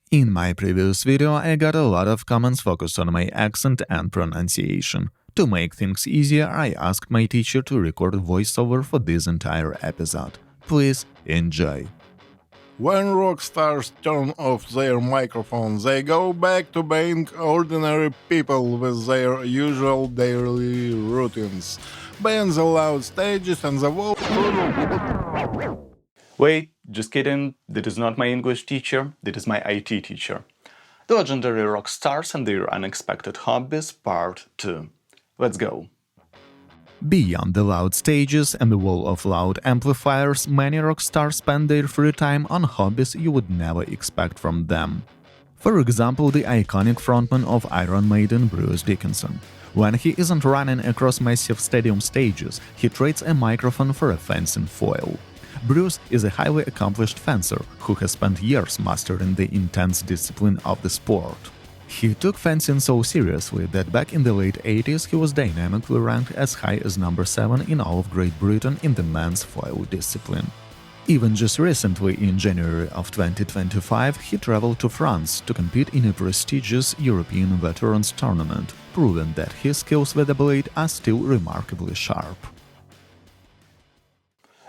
In my previous video, I got a lot of comments focused on my accent and pronunciation. To make things easier, I asked my teacher to record a voiceover for this entire episode. Please enjoy. When rock stars turn off their microphones, they go back to being ordinary people with their usual daily routines. Beyond the loud stages and the wall. Wait, just kidding, that is not my English teacher, that is my IT teacher. The legendary rock stars and their unexpected hobbies, Part 2. Let's go. Beyond the loud stages and the wall of loud amplifiers, many rock stars spend their free time on hobbies you would never expect from them. For example, the iconic frontman of Iron Maiden, Bruce Dickinson. When he isn't running across massive stadium stages, he trades a microphone for a fencing foil. Bruce is a highly accomplished fencer who has spent years mastering the intense discipline of the sport. He took fencing so seriously that back in the late 80s he was dynamically ranked as high as number 7 in all of Great Britain in the men's foil discipline. Even just recently, in January of 2025, he traveled to France to compete in a prestigious European Veterans Tournament, proving that his skills with the blade are still remarkably sharp.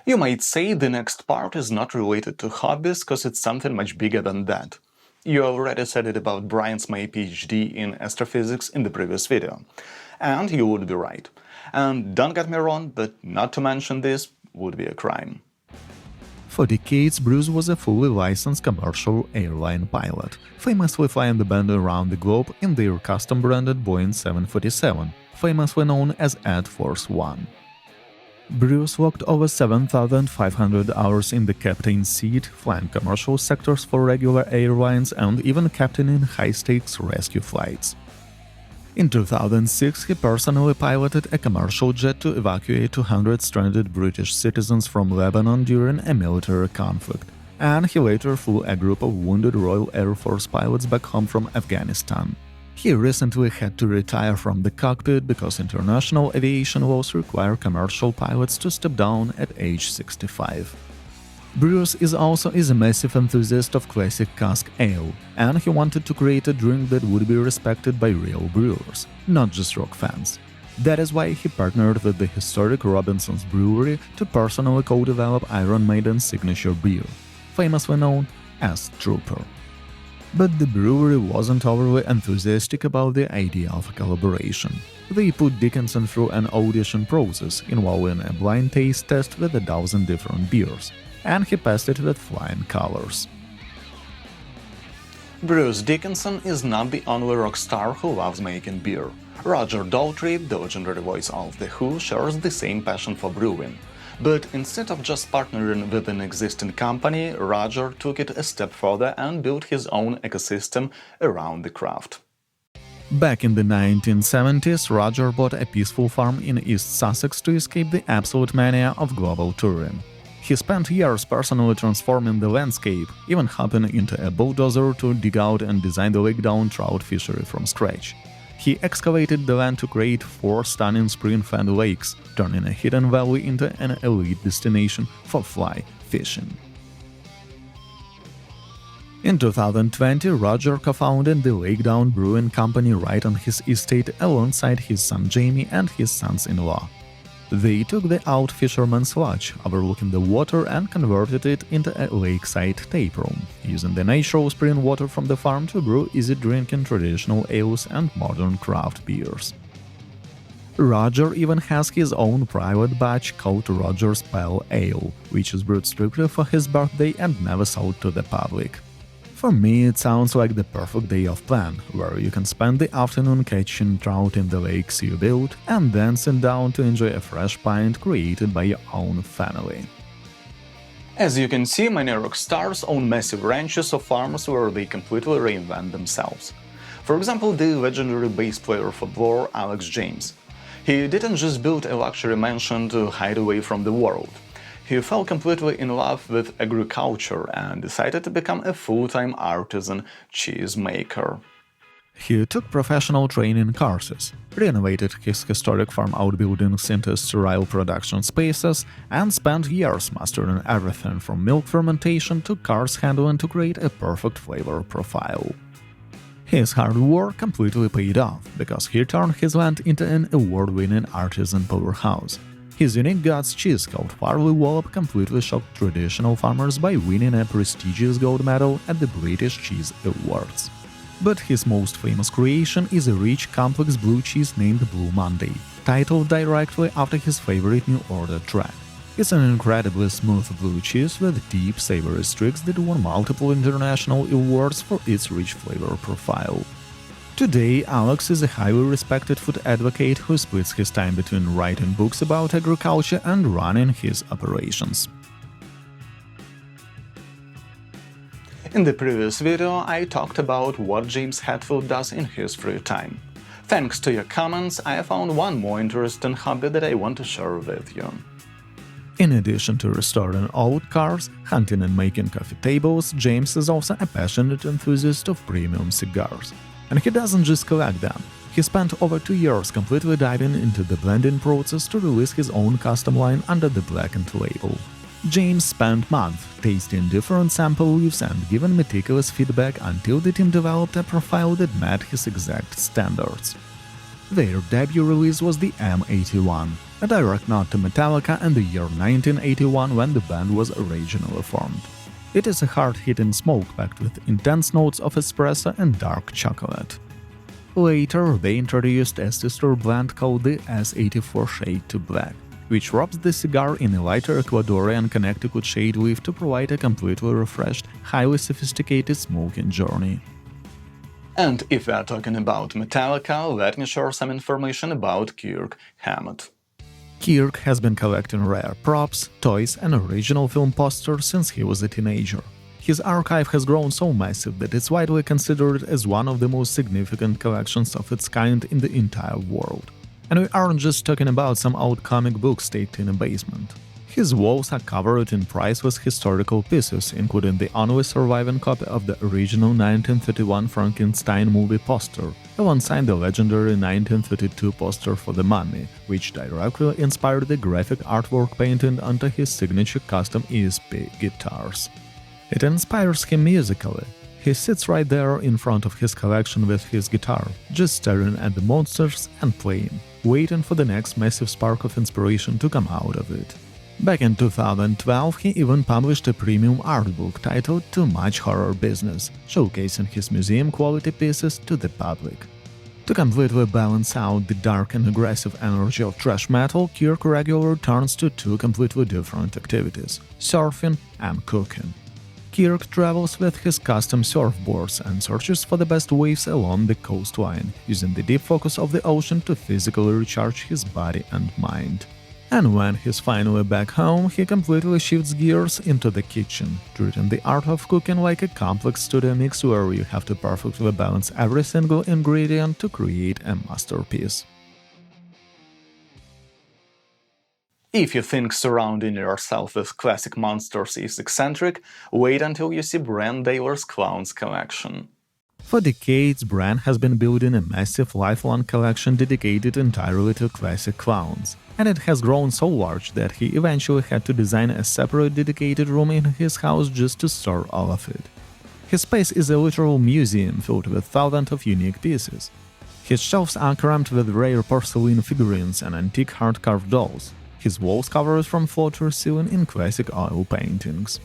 You might say the next part is not related to hobbies because it's something much bigger than that. You already said it about Brian's my PhD in astrophysics in the previous video. And you would be right. And don't get me wrong, but not to mention this would be a crime. For decades, Bruce was a fully licensed commercial airline pilot, famously flying the band around the globe in their custom-branded Boeing 747, famously known as Air Force One. Bruce logged over 7,500 hours in the captain's seat, flying commercial sectors for regular airlines and even captaining high-stakes rescue flights. In 2006, he personally piloted a commercial jet to evacuate 200 stranded British citizens from Lebanon during a military conflict, and he later flew a group of wounded Royal Air Force pilots back home from Afghanistan. He recently had to retire from the cockpit because international aviation laws require commercial pilots to step down at age 65. Bruce is also a massive enthusiast of classic cask ale, and he wanted to create a drink that would be respected by real brewers, not just rock fans. That is why he partnered with the historic Robinson's Brewery to personally co-develop Iron Maiden's signature beer, famously known as Trooper. But the brewery wasn't overly enthusiastic about the idea of a collaboration. They put Dickinson through an audition process involving a blind taste test with 1,000 different beers, and he passed it with flying colors. Bruce Dickinson is not the only rock star who loves making beer. Roger Daltrey, the legendary voice of The Who, shares the same passion for brewing. But instead of just partnering with an existing company, Roger took it a step further and built his own ecosystem around the craft. Back in the 1970s, Roger bought a peaceful farm in East Sussex to escape the absolute mania of global touring. He spent years personally transforming the landscape, even hopping into a bulldozer to dig out and design the lake-down trout fishery from scratch. He excavated the land to create 4 stunning spring-fed lakes, turning a hidden valley into an elite destination for fly fishing. In 2020, Roger co-founded the Lakedown Brewing Company right on his estate alongside his son Jamie and his sons-in-law. They took the old fisherman's lodge overlooking the water and converted it into a lakeside taproom, using the natural spring water from the farm to brew easy-drinking traditional ales and modern craft beers. Roger even has his own private batch called Roger's Pale Ale, which is brewed strictly for his birthday and never sold to the public. For me, it sounds like the perfect day of plan, where you can spend the afternoon catching trout in the lakes you built and then sit down to enjoy a fresh pint created by your own family. As you can see, many rock stars own massive ranches or farms where they completely reinvent themselves. For example, the legendary bass player for Blur, Alex James. He didn't just build a luxury mansion to hide away from the world. He fell completely in love with agriculture and decided to become a full-time artisan cheese maker. He took professional training courses, renovated his historic farm outbuildings into sterile production spaces, and spent years mastering everything from milk fermentation to cars handling to create a perfect flavor profile. His hard work completely paid off, because he turned his land into an award-winning artisan powerhouse. His unique God's cheese called Farley Wallop completely shocked traditional farmers by winning a prestigious gold medal at the British Cheese Awards. But his most famous creation is a rich, complex blue cheese named Blue Monday, titled directly after his favorite New Order track. It's an incredibly smooth blue cheese with deep, savory streaks that won multiple international awards for its rich flavor profile. Today, Alex is a highly respected food advocate who splits his time between writing books about agriculture and running his operations. In the previous video, I talked about what James Hetfield does in his free time. Thanks to your comments, I found one more interesting hobby that I want to share with you. In addition to restoring old cars, hunting and making coffee tables, James is also a passionate enthusiast of premium cigars. And he doesn't just collect them. He spent over 2 years completely diving into the blending process to release his own custom line under the blackened label. James spent months tasting different sample leaves and giving meticulous feedback until the team developed a profile that met his exact standards. Their debut release was the M81, a direct nod to Metallica and the year 1981 when the band was originally formed. It is a hard-hitting smoke packed with intense notes of espresso and dark chocolate. Later, they introduced a sister blend called the S84 Shade to Black, which robs the cigar in a lighter Ecuadorian Connecticut shade leaf to provide a completely refreshed, highly sophisticated smoking journey. And if we are talking about Metallica, let me share some information about Kirk Hammett. Kirk has been collecting rare props, toys, and original film posters since he was a teenager. His archive has grown so massive that it's widely considered as one of the most significant collections of its kind in the entire world. And we aren't just talking about some old comic books staked in a basement. His walls are covered in priceless historical pieces, including the only surviving copy of the original 1931 Frankenstein movie poster, alongside the legendary 1932 poster for The Mummy, which directly inspired the graphic artwork painted onto his signature custom ESP guitars. It inspires him musically. He sits right there in front of his collection with his guitar, just staring at the monsters and playing, waiting for the next massive spark of inspiration to come out of it. Back in 2012, he even published a premium art book titled Too Much Horror Business, showcasing his museum-quality pieces to the public. To completely balance out the dark and aggressive energy of thrash metal, Kirk regularly turns to two completely different activities – surfing and cooking. Kirk travels with his custom surfboards and searches for the best waves along the coastline, using the deep focus of the ocean to physically recharge his body and mind. And when he's finally back home, he completely shifts gears into the kitchen, treating the art of cooking like a complex studio mix where you have to perfectly balance every single ingredient to create a masterpiece. If you think surrounding yourself with classic monsters is eccentric, wait until you see Brann Dailor's Clowns collection. For decades, Brann has been building a massive lifelong collection dedicated entirely to classic clowns, and it has grown so large that he eventually had to design a separate dedicated room in his house just to store all of it. His space is a literal museum filled with thousands of unique pieces. His shelves are crammed with rare porcelain figurines and antique hand-carved dolls. His walls covered from floor to ceiling in classic oil paintings.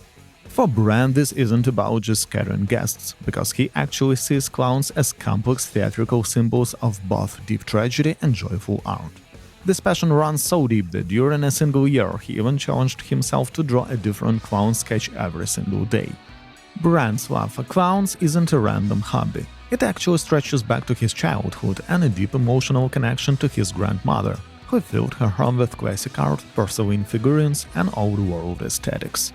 For Brann, this isn't about just scattering guests, because he actually sees clowns as complex theatrical symbols of both deep tragedy and joyful art. This passion runs so deep that during a single year he even challenged himself to draw a different clown sketch every single day. Brann's love for clowns isn't a random hobby. It actually stretches back to his childhood and a deep emotional connection to his grandmother, who filled her home with classic art, porcelain figurines, and old-world aesthetics.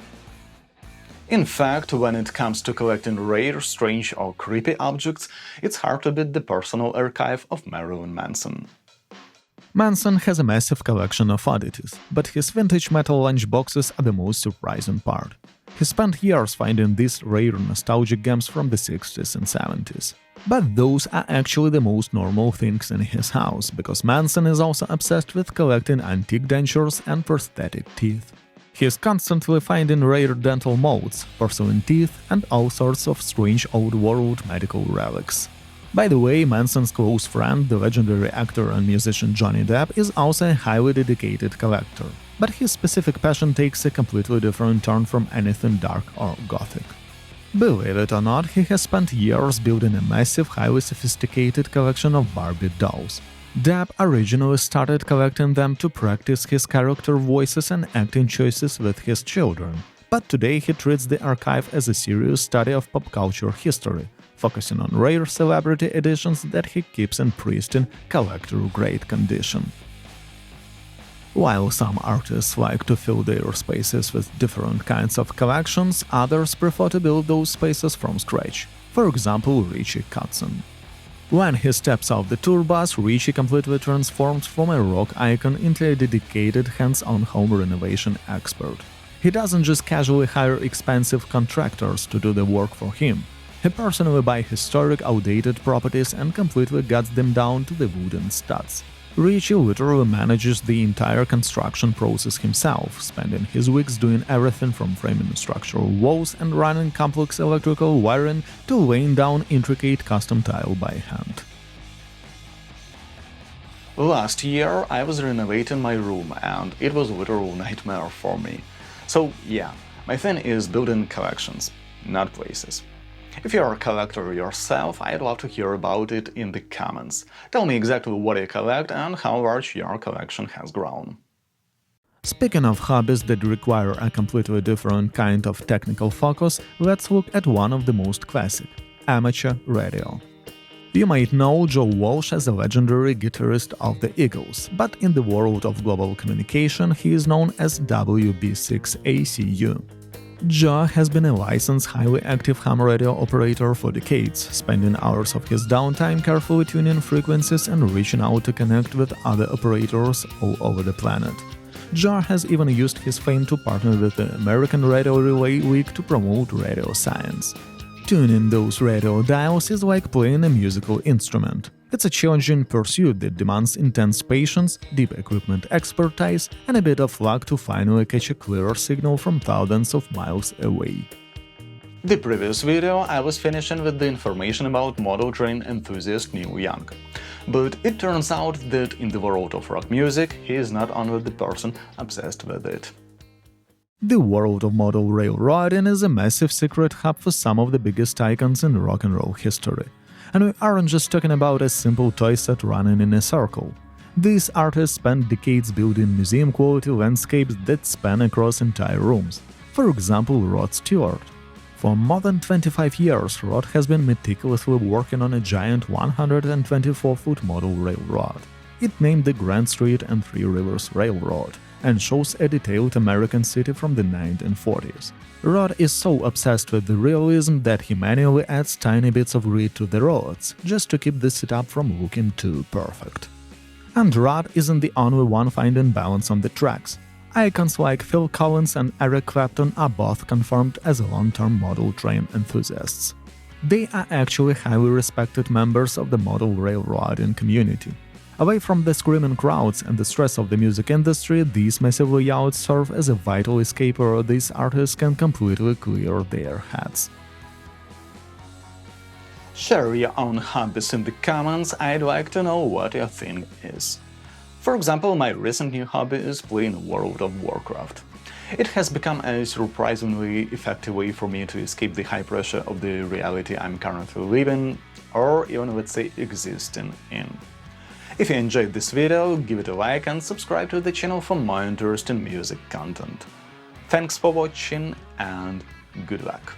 In fact, when it comes to collecting rare, strange or creepy objects, it's hard to beat the personal archive of Marilyn Manson. Manson has a massive collection of oddities, but his vintage metal lunchboxes are the most surprising part. He spent years finding these rare nostalgic gems from the 60s and 70s. But those are actually the most normal things in his house, because Manson is also obsessed with collecting antique dentures and prosthetic teeth. He is constantly finding rare dental molds, porcelain teeth, and all sorts of strange old-world medical relics. By the way, Manson's close friend, the legendary actor and musician Johnny Depp, is also a highly dedicated collector, but his specific passion takes a completely different turn from anything dark or gothic. Believe it or not, he has spent years building a massive, highly sophisticated collection of Barbie dolls. Depp originally started collecting them to practice his character voices and acting choices with his children, but today he treats the archive as a serious study of pop culture history, focusing on rare celebrity editions that he keeps in pristine, collector-grade condition. While some artists like to fill their spaces with different kinds of collections, others prefer to build those spaces from scratch. For example, Richie Kotzen. When he steps off the tour bus, Richie completely transforms from a rock icon into a dedicated hands-on home renovation expert. He doesn't just casually hire expensive contractors to do the work for him. He personally buys historic, outdated properties and completely guts them down to the wooden studs. Richie literally manages the entire construction process himself, spending his weeks doing everything from framing structural walls and running complex electrical wiring to laying down intricate custom tile by hand. Last year I was renovating my room and it was a literal nightmare for me. So yeah, my thing is building collections, not places. If you're a collector yourself, I'd love to hear about it in the comments. Tell me exactly what you collect and how large your collection has grown. Speaking of hobbies that require a completely different kind of technical focus, let's look at one of the most classic – amateur radio. You might know Joe Walsh as a legendary guitarist of the Eagles, but in the world of global communication he is known as WB6ACU. Joe has been a licensed, highly active ham radio operator for decades, spending hours of his downtime carefully tuning frequencies and reaching out to connect with other operators all over the planet. Joe has even used his fame to partner with the American Radio Relay League to promote radio science. Tuning those radio dials is like playing a musical instrument. It's a challenging pursuit that demands intense patience, deep equipment expertise, and a bit of luck to finally catch a clearer signal from thousands of miles away. The previous video I was finishing with the information about model train enthusiast Neil Young. But it turns out that in the world of rock music, he is not only the person obsessed with it. The world of model railroading is a massive secret hub for some of the biggest icons in rock and roll history. And we aren't just talking about a simple toy set running in a circle. These artists spent decades building museum-quality landscapes that span across entire rooms. For example, Rod Stewart. For more than 25 years, Rod has been meticulously working on a giant 124-foot model railroad. It named the Grand Street and Three Rivers Railroad, and shows a detailed American city from the 1940s. Rod is so obsessed with the realism that he manually adds tiny bits of grid to the roads, just to keep the setup from looking too perfect. And Rod isn't the only one finding balance on the tracks. Icons like Phil Collins and Eric Clapton are both confirmed as long-term model train enthusiasts. They are actually highly respected members of the model railroading community. Away from the screaming crowds and the stress of the music industry, these massive layouts serve as a vital escape where these artists can completely clear their heads. Share your own hobbies in the comments, I'd like to know what your thing is. For example, my recent new hobby is playing World of Warcraft. It has become a surprisingly effective way for me to escape the high pressure of the reality I'm currently living, or even, let's say, existing in. If you enjoyed this video, give it a like and subscribe to the channel for more interesting music content. Thanks for watching and good luck!